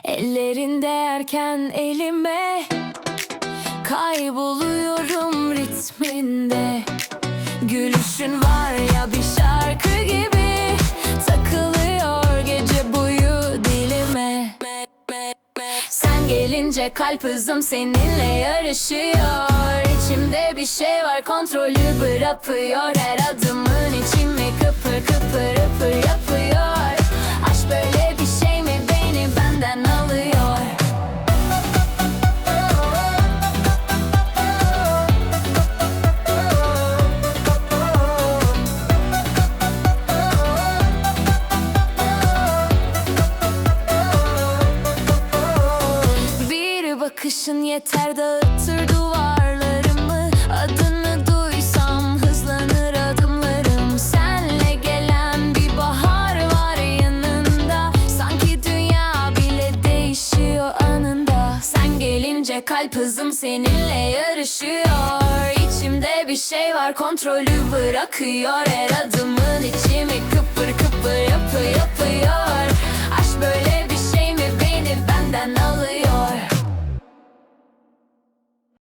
Ellerin değerken elime, kayboluyorum ritminde. Gülüşün var ya bir şarkı gibi, takılıyor gece boyu dilime. Sen gelince kalp hızım seninle yarışıyor. İçimde bir şey var, kontrolü bırakıyor. Her adımın içimi kıpır kıpır kıpır yapıyor. Aşk böyle bir şey mi, beni benden alıyor. Bir bakışın yeter, dağıtır duvarlarımı. Adını duysam hızlanır adımlarım. Senle gelen bir bahar var yanında. Sanki dünya bile değişiyor anında. Sen gelince kalp hızım seninle yarışıyor. İçimde bir şey var, kontrolü bırakıyor. Her adımın içimi kıpır kıpır yapıyor.